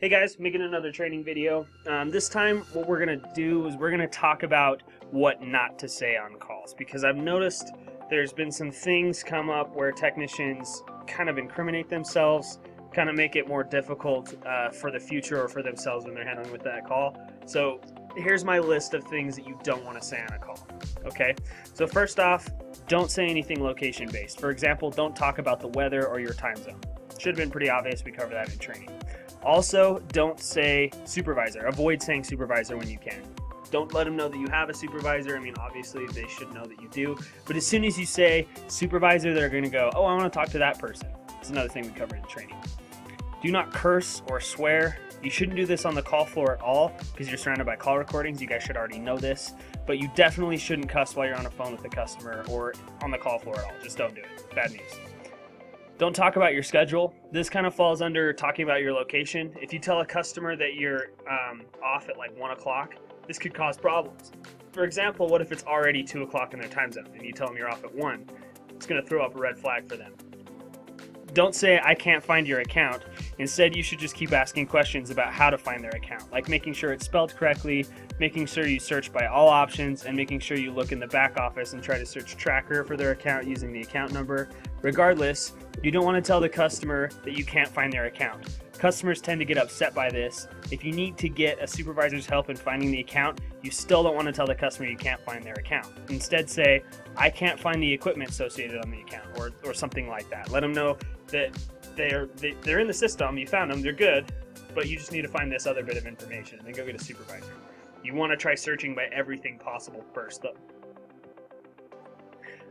Hey guys, making another training video. This time what we're going to do is we're going to talk about what not to say on calls, because I've noticed there's been some things come up where technicians kind of incriminate themselves, kind of make it more difficult for the future or for themselves when they're handling with that call. So here's my list of things that you don't want to say on a call. Okay, so first off, don't say anything location based. For example, don't talk about the weather or your time zone. Should have been pretty obvious, we covered that in training. Also, don't say supervisor. Avoid saying supervisor when you can. Don't let them know that you have a supervisor. I mean, obviously, they should know that you do. But as soon as you say supervisor, they're going to go, oh, I want to talk to that person. It's another thing we covered in training. Do not curse or swear. You shouldn't do this on the call floor at all because you're surrounded by call recordings. You guys should already know this. But you definitely shouldn't cuss while you're on a phone with a customer or on the call floor at all. Just don't do it. Bad news. Don't talk about your schedule. This kind of falls under talking about your location. If you tell a customer that you're off at like 1 o'clock, this could cause problems. For example, what if it's already 2 o'clock in their time zone and you tell them you're off at 1? It's going to throw up a red flag for them. Don't say, I can't find your account. Instead, you should just keep asking questions about how to find their account, like making sure it's spelled correctly, making sure you search by all options, and making sure you look in the back office and try to search Tracker for their account using the account number. Regardless, you don't want to tell the customer that you can't find their account. Customers tend to get upset by this. If you need to get a supervisor's help in finding the account, you still don't want to tell the customer you can't find their account. Instead say, I can't find the equipment associated on the account, or something like that. Let them know that they're in the system, you found them, they're good, but you just need to find this other bit of information, and then go get a supervisor. You want to try searching by everything possible first, though.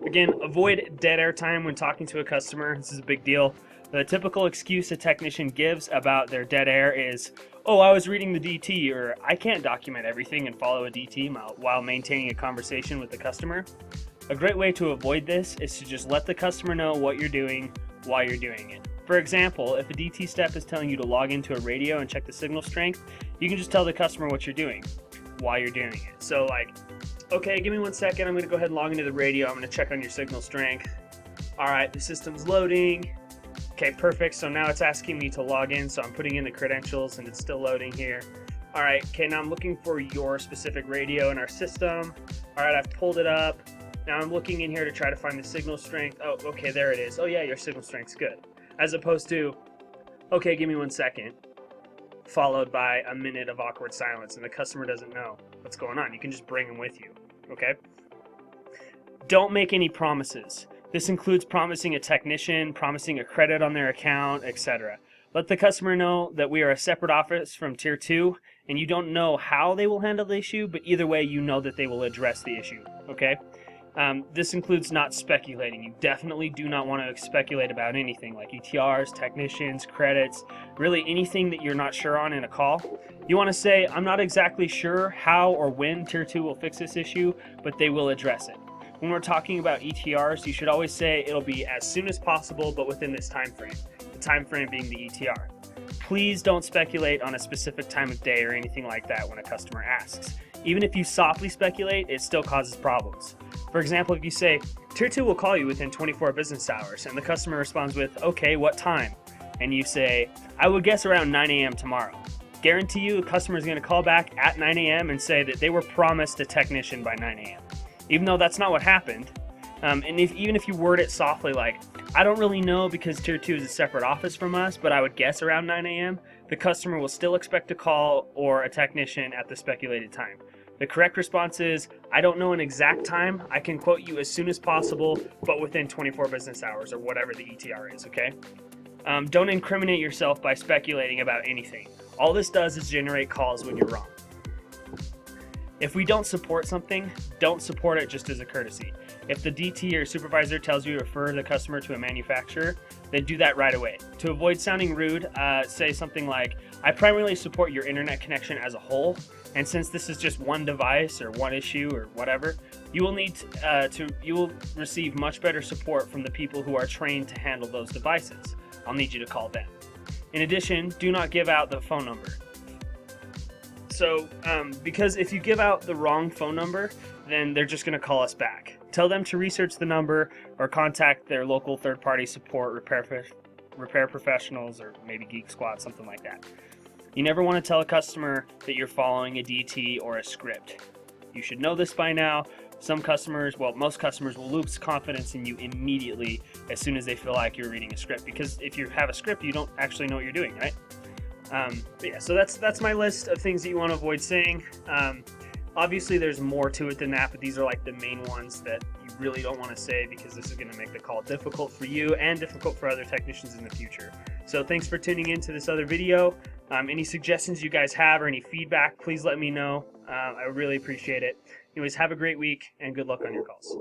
Again, avoid dead air time when talking to a customer. This is a big deal. The typical excuse a technician gives about their dead air is, oh, I was reading the DT, or I can't document everything and follow a DT while maintaining a conversation with the customer. A great way to avoid this is to just let the customer know what you're doing while you're doing it. For example, if a DT step is telling you to log into a radio and check the signal strength, you can just tell the customer what you're doing while you're doing it. So like, okay, give me 1 second, I'm going to go ahead and log into the radio, I'm going to check on your signal strength. Alright, the system's loading. Okay, perfect, so now it's asking me to log in, so I'm putting in the credentials and it's still loading here. Alright, okay, now I'm looking for your specific radio in our system. Alright, I've pulled it up. Now I'm looking in here to try to find the signal strength. Oh, okay, there it is. Oh yeah, your signal strength's good. As opposed to, okay, give me 1 second, followed by a minute of awkward silence, and the customer doesn't know what's going on. You can just bring them with you, okay? Don't make any promises. This includes promising a technician, promising a credit on their account, etc. Let the customer know that we are a separate office from Tier 2, and you don't know how they will handle the issue, but either way, you know that they will address the issue, okay? This includes not speculating. You definitely do not want to speculate about anything like ETRs, technicians, credits, really anything that you're not sure on in a call. You want to say, I'm not exactly sure how or when Tier 2 will fix this issue, but they will address it. When we're talking about ETRs, you should always say it'll be as soon as possible, but within this time frame. The time frame being the ETR. Please don't speculate on a specific time of day or anything like that when a customer asks. Even if you softly speculate, it still causes problems. For example, if you say, Tier 2 will call you within 24 business hours, and the customer responds with, okay, what time? And you say, I would guess around 9 a.m. tomorrow. Guarantee you, the customer is going to call back at 9 a.m. and say that they were promised a technician by 9 a.m. Even though that's not what happened. And even if you word it softly like, I don't really know because Tier 2 is a separate office from us, but I would guess around 9 a.m., the customer will still expect a call or a technician at the speculated time. The correct response is, I don't know an exact time. I can quote you as soon as possible, but within 24 business hours or whatever the ETR is, okay? Don't incriminate yourself by speculating about anything. All this does is generate calls when you're wrong. If we don't support something, don't support it just as a courtesy. If the DT or supervisor tells you to refer the customer to a manufacturer, then do that right away. To avoid sounding rude, say something like, I primarily support your internet connection as a whole, and since this is just one device or one issue or whatever, you will receive much better support from the people who are trained to handle those devices. I'll need you to call them. In addition, do not give out the phone number. So, because if you give out the wrong phone number, then they're just going to call us back. Tell them to research the number or contact their local third-party support repair professionals or maybe Geek Squad, something like that. You never want to tell a customer that you're following a DT or a script. You should know this by now. Some customers, well, most customers will lose confidence in you immediately as soon as they feel like you're reading a script, because if you have a script, you don't actually know what you're doing, right? But yeah, so that's my list of things that you want to avoid saying. Obviously, there's more to it than that, but these are like the main ones that you really don't want to say, because this is going to make the call difficult for you and difficult for other technicians in the future. So thanks for tuning in to this other video. Any suggestions you guys have or any feedback, please let me know. I really appreciate it. Anyways, have a great week and good luck on your calls.